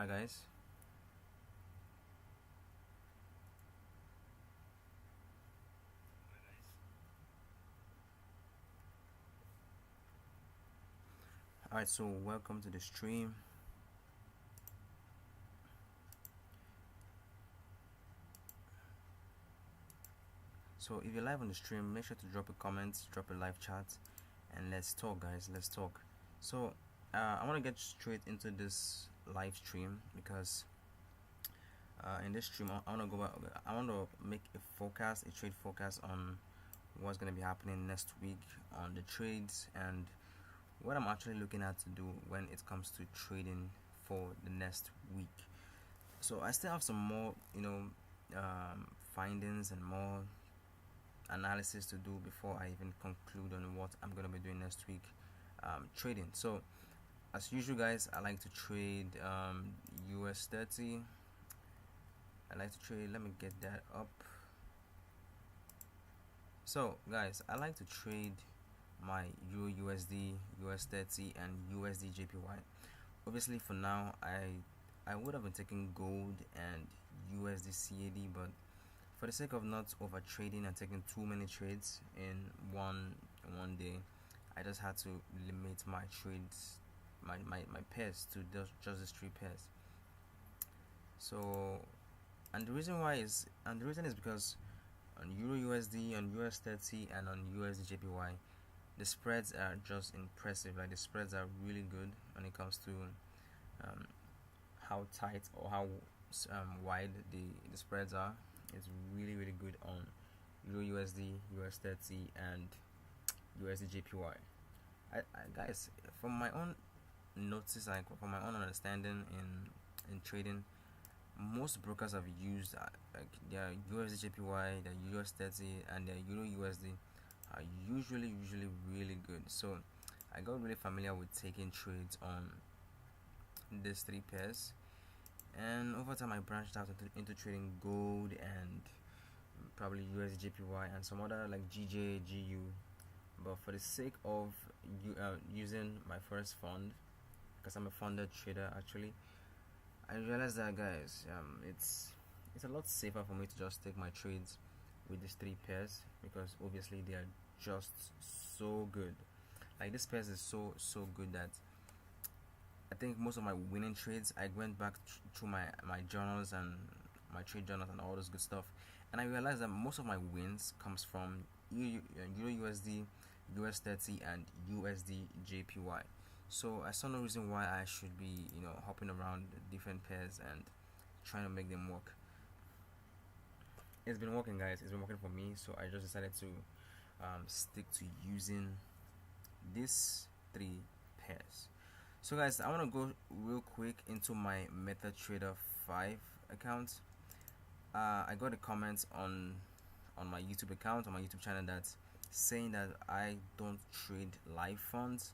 Alright, guys. Alright, so welcome to the stream. So if you're live on the stream, make sure to drop a comment, drop a live chat, and let's talk, guys. Let's talk. So I want to get straight into this live stream because in this stream I want to go. I want to make a forecast, a trade forecast on what's going to be happening next week on the trades and what I'm actually looking at to do when it comes to trading for the next week. So I still have some more, findings and more analysis to do before I even conclude on what I'm gonna be doing next week trading. So as usual, guys, I like to trade US30. I like to trade. Let me get that up. So guys, I like to trade my Euro USD, US30, and USDJPY. Obviously, for now, I would have been taking gold and USD CAD, but for the sake of not over trading and taking too many trades in one day, I just had to limit my trades, my pairs to just these three pairs. So, and the reason is because on Euro USD, on US30, and on USDJPY, the spreads are just impressive. Like the spreads are really good when it comes to how tight or how wide the spreads are. It's really good on Euro USD, US30, and USDJPY. Guys, from my own notice, like from my own understanding in trading, most brokers have used like their USDJPY, their US30, and their Euro USD are usually really good. So I got really familiar with taking trades on these three pairs, and over time I branched out into trading gold and probably USDJPY and some other like GJ, GU. But for the sake of using my first fund, because I'm a funded trader actually, I realized that, guys, it's a lot safer for me to just take my trades with these three pairs because obviously they are just so good. Like this pairs is so good that I think most of my winning trades, I went back to my journals and my trade journals and all this good stuff, and I realized that most of my wins comes from Euro USD, US30, and USD JPY. So I saw no reason why I should be hopping around different pairs and trying to make them work. It's been working, guys. It's been working for me, so I just decided to stick to using these three pairs. So guys, I want to go real quick into my MetaTrader 5 account. I got a comment on my YouTube account, on my YouTube channel, that's saying that I don't trade live funds,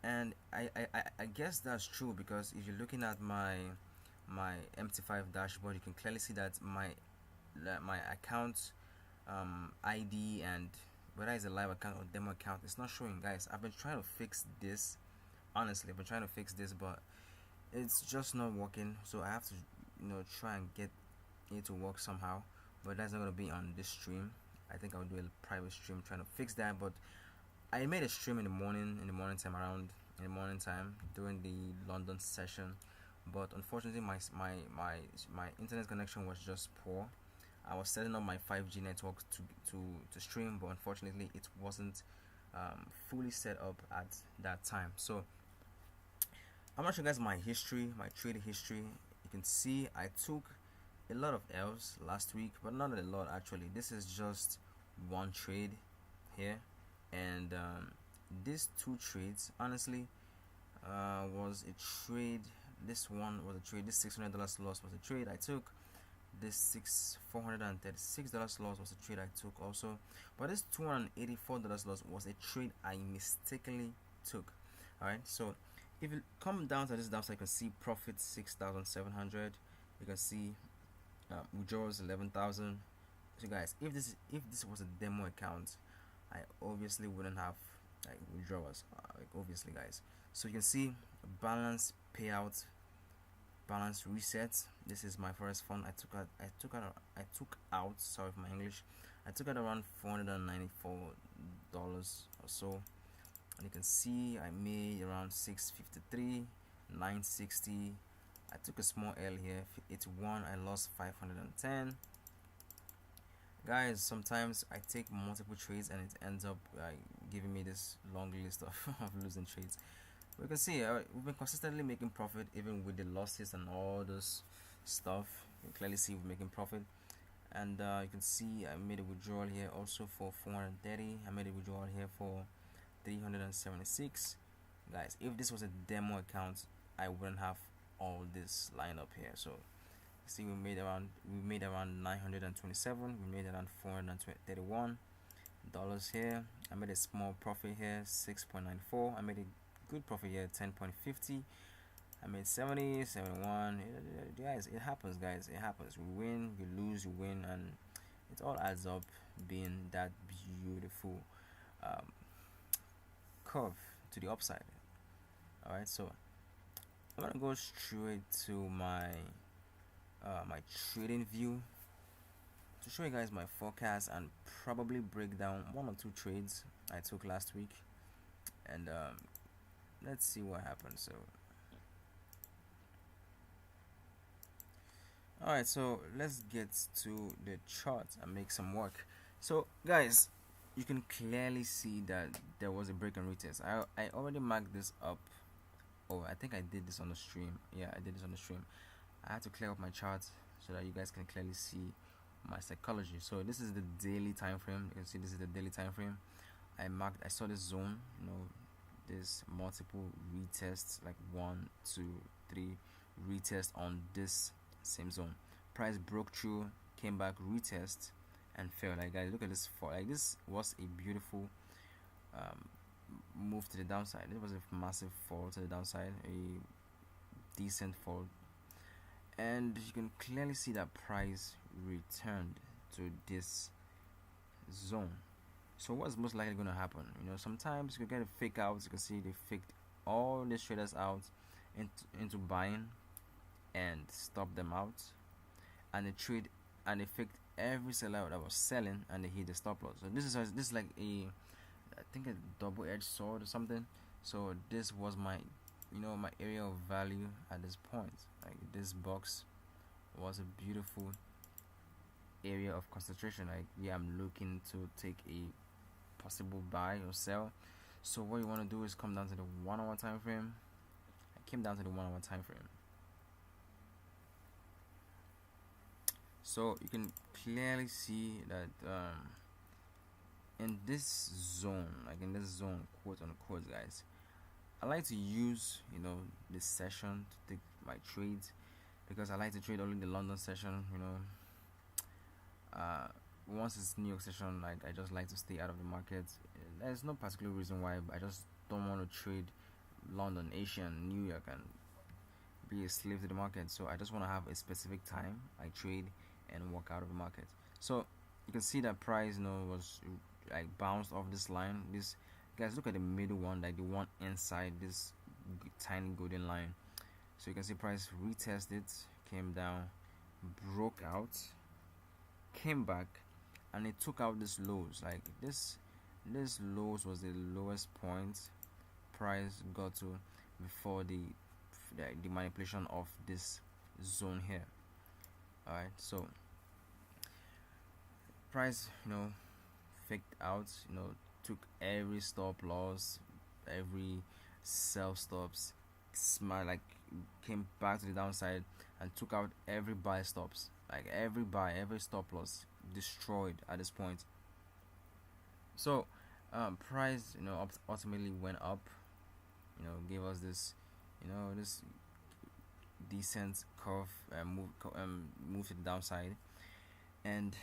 and I guess that's true because if you're looking at my MT5 dashboard, you can clearly see that my account ID and whether it's a live account or demo account, it's not showing, guys. I've been trying to fix this. Honestly, I've been trying to fix this, but it's just not working. So I have to try and get it to work somehow, but that's not going to be on this stream. I think I'll do a private stream trying to fix that. But I made a stream in the morning time during the London session, but unfortunately my internet connection was just poor. I was setting up my 5G network to stream, but unfortunately it wasn't fully set up at that time. So I'm gonna show you guys my history, my trade history. You can see I took a lot of L's last week, but not a lot actually. This is just one trade here, and these two trades honestly was a trade. This one was a trade. This $600 loss was a trade I took. This $436 loss was a trade I took also, but this $284 loss was a trade I mistakenly took. Alright, so if you come down to this downside, you can see profit 6,700. You can see withdrawals 11,000. So guys, if this was a demo account, I obviously wouldn't have like withdrawals, like obviously, guys. So you can see balance payout balance reset. This is my first fund. I took out sorry for my English. I took out around $494 or so, and you can see I made around 653, 960. I took a small L here, 81. I lost 510. Guys, sometimes I take multiple trades and it ends up giving me this long list of, of losing trades. We can see we've been consistently making profit even with the losses and all this stuff. You can clearly see we're making profit, and you can see I made a withdrawal here also for 430. I made a withdrawal here for 376. Guys, if this was a demo account, I wouldn't have all this line up here. So see, we made around 927. We made around $431 here. I made a small profit here, 6.94. I made a good profit here, 10.50. I made 70, 71. Guys, it happens, guys. It happens. We win, we lose, we win, and it all adds up being that beautiful curve to the upside. All right, so I'm gonna go straight to my my trading view to show you guys my forecast and probably break down one or two trades I took last week, and let's see what happens. So alright, so let's get to the chart and make some work. So guys, you can clearly see that there was a break and retest. I already marked this up. Oh, I think I did this on the stream. Yeah, I did this on the stream. I had to clear up my charts so that you guys can clearly see my psychology. So this is the daily time frame. You can see this is the daily time frame. I saw this zone, there's multiple retests, like 1, 2, 3 retests on this same zone. Price broke through, came back, retest, and fell. Like, guys, look at this fall. Like, this was a beautiful move to the downside. It was a massive fall to the downside, a decent fall, and you can clearly see that price returned to this zone. So what's most likely going to happen? Sometimes you can get a fake out. You can see they faked all these traders out into buying and stop them out, and they faked every seller that was selling, and they hit the stop loss. So this is like I think a double-edged sword or something. So this was my my area of value at this point. Like, this box was a beautiful area of concentration. Like, yeah, I'm looking to take a possible buy or sell. So what you want to do is come down to the 1 hour time frame. I came down to the 1 hour time frame. So you can clearly see that in this zone, quote unquote, guys, I like to use this session to take my trades, because I like to trade only the London session. Once it's New York session, like, I just like to stay out of the market. There's no particular reason why, but I just don't want to trade London, Asia, and New York and be a slave to the market. So I just want to have a specific time I trade and walk out of the market. So you can see that price was like bounced off this line. This, guys, look at the middle one, like the one inside this tiny golden line. So you can see price retested, came down, broke out, came back, and it took out this lows. Like, this lows was the lowest point price got to before the manipulation of this zone here. Alright, so price faked out, took every stop loss, every sell stops, came back to the downside and took out every buy stops. Like, every stop loss destroyed at this point. So price ultimately went up, gave us this this decent curve and move to the downside. And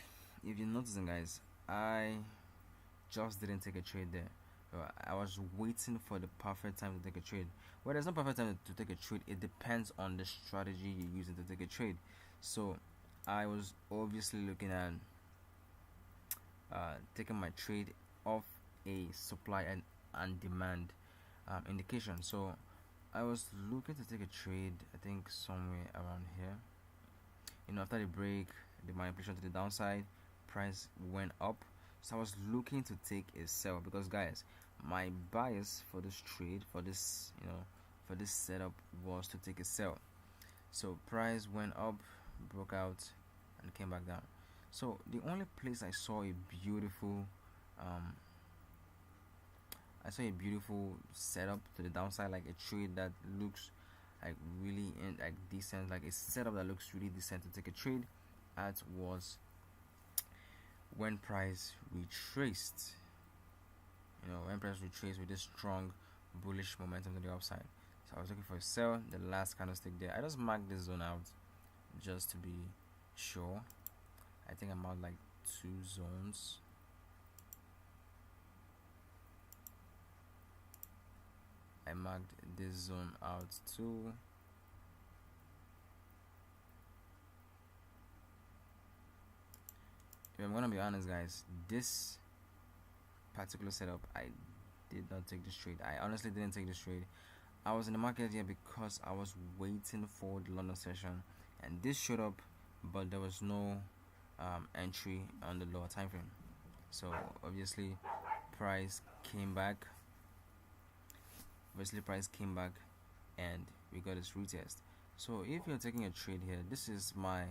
if you're noticing, guys, I just didn't take a trade there. I was waiting for the perfect time to take a trade. Well, there's no perfect time to take a trade. It depends on the strategy you're using to take a trade. So I was obviously looking at taking my trade off a supply and demand indication. So I was looking to take a trade, I think somewhere around here. After the break, the manipulation to the downside, price went up. So I was looking to take a sell because, guys, my bias for this trade, for this, for this setup was to take a sell. So price went up, broke out, and came back down. So the only place um, I saw a beautiful setup to the downside, like a trade that looks like really like decent, like a setup that looks really decent to take a trade at, was when price retraced. When price retraced with this strong bullish momentum to the upside. So I was looking for a sell, the last candlestick there. I just marked this zone out just to be sure. I think I'm out like 2 zones. I marked this zone out too. If I'm gonna be honest, guys, this particular setup, I did not take this trade. I honestly didn't take this trade. I was in the market here because I was waiting for the London session, and this showed up, but there was no entry on the lower time frame. So obviously, price came back. And we got this retest. So if you're taking a trade here, this is my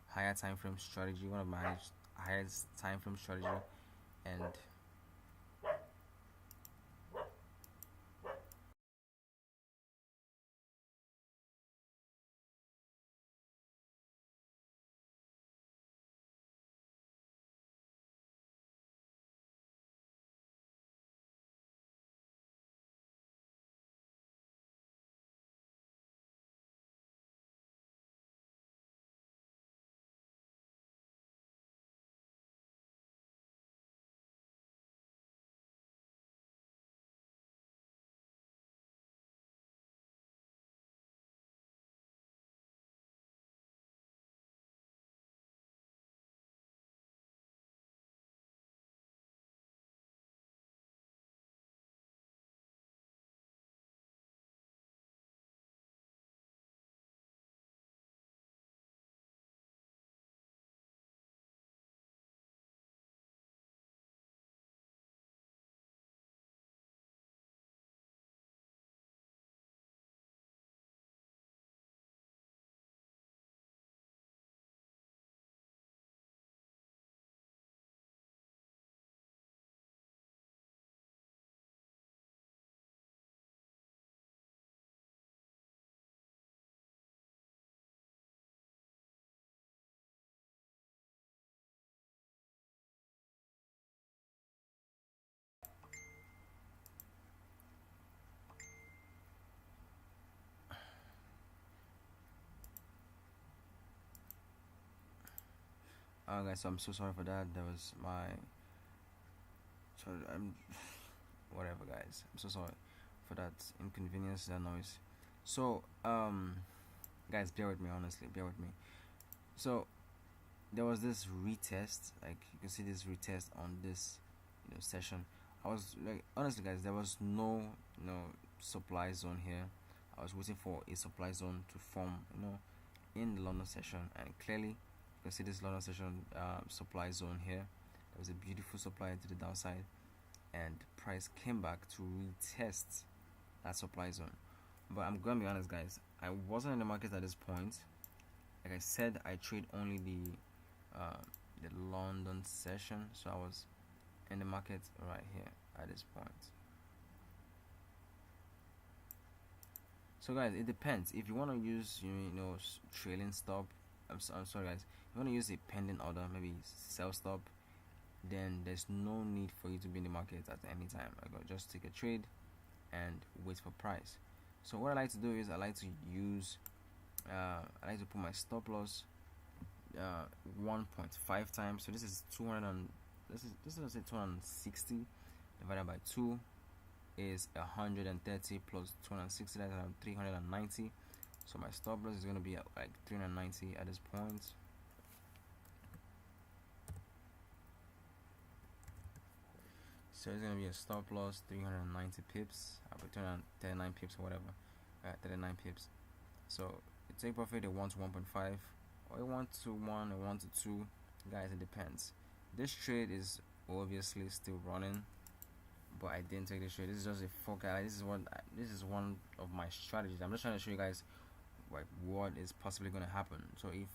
higher time frame strategy, one of my highest time frame strategy, and guys, so I'm so sorry for that. That was my sorry. I'm whatever, guys. I'm so sorry for that inconvenience, that noise. So guys, bear with me. Honestly, bear with me. So there was this retest, like you can see this retest on this session. I was like, honestly, guys, there was no supply zone here. I was waiting for a supply zone to form in the London session, and clearly you can see this London session supply zone here. There was a beautiful supply to the downside, and price came back to retest that supply zone. But I'm gonna be honest, guys, I wasn't in the market at this point. Like I said, I trade only the London session, so I was in the market right here at this point. So guys, it depends. If you want to use trailing stop, I'm sorry guys, if you want to use a pending order, maybe sell stop, then there's no need for you to be in the market at any time. I go just take a trade and wait for price. So what I like to do is I like to put my stop loss 1.5 times. So this is 200 and this is let's say 260 divided by 2 is 130 plus 260, that's around 390. So my stop loss is going to be at like 390 at this point. So it's going to be a stop loss 390 pips. I'll put 239 pips or whatever. at 39 pips. So you take profit a 1 to 1.5, or a 1 to 1, or 1 to 2, guys. It depends. This trade is obviously still running, but I didn't take this trade. This is just a forecast. This is one of my strategies. I'm just trying to show you guys like what is possibly going to happen. So if,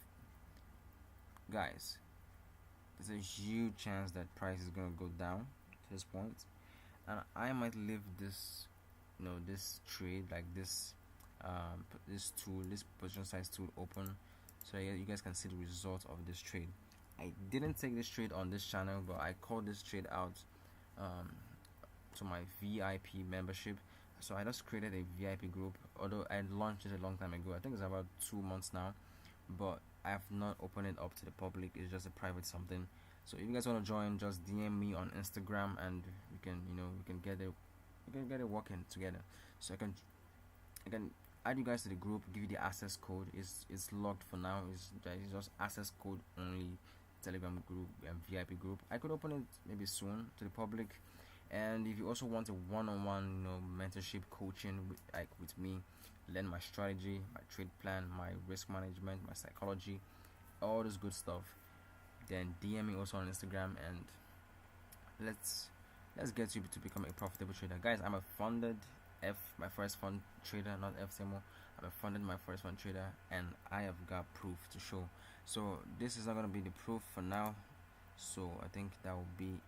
guys, there's a huge chance that price is going to go down to this point, and I might leave this, this trade, like this this tool, this position size tool, open, so that you guys can see the result of this trade. I didn't take this trade on this channel, but I called this trade out to my VIP membership. So I just created a VIP group, although I launched it a long time ago. I think it's about 2 months now, but I have not opened it up to the public. It's just a private something. So if you guys want to join, just DM me on Instagram, and we can get it working together. So I can add you guys to the group, give you the access code. It's locked for now. It's just access code only. Telegram group and VIP group. I could open it maybe soon to the public. And if you also want a one-on-one, mentorship coaching with me, learn my strategy, my trade plan, my risk management, my psychology, all this good stuff, then DM me also on Instagram, and let's get you to become a profitable trader, guys. I'm a funded my first fund trader, not FTMO. I'm a funded my first fund trader, and I have got proof to show. So this is not gonna be the proof for now. So I think that will be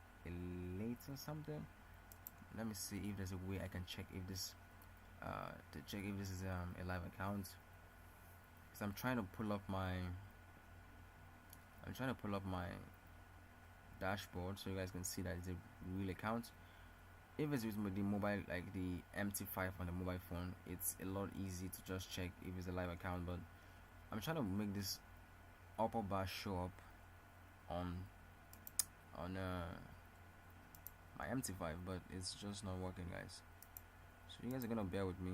later something. Let me see if there's a way I can check if this is a live account. Because I'm trying to pull up my dashboard so you guys can see that it's a real account. If it's with the mobile, like the MT5 on the mobile phone, it's a lot easy to just check if it's a live account. But I'm trying to make this upper bar show up on my MT5, but it's just not working, guys. So you guys are gonna bear with me.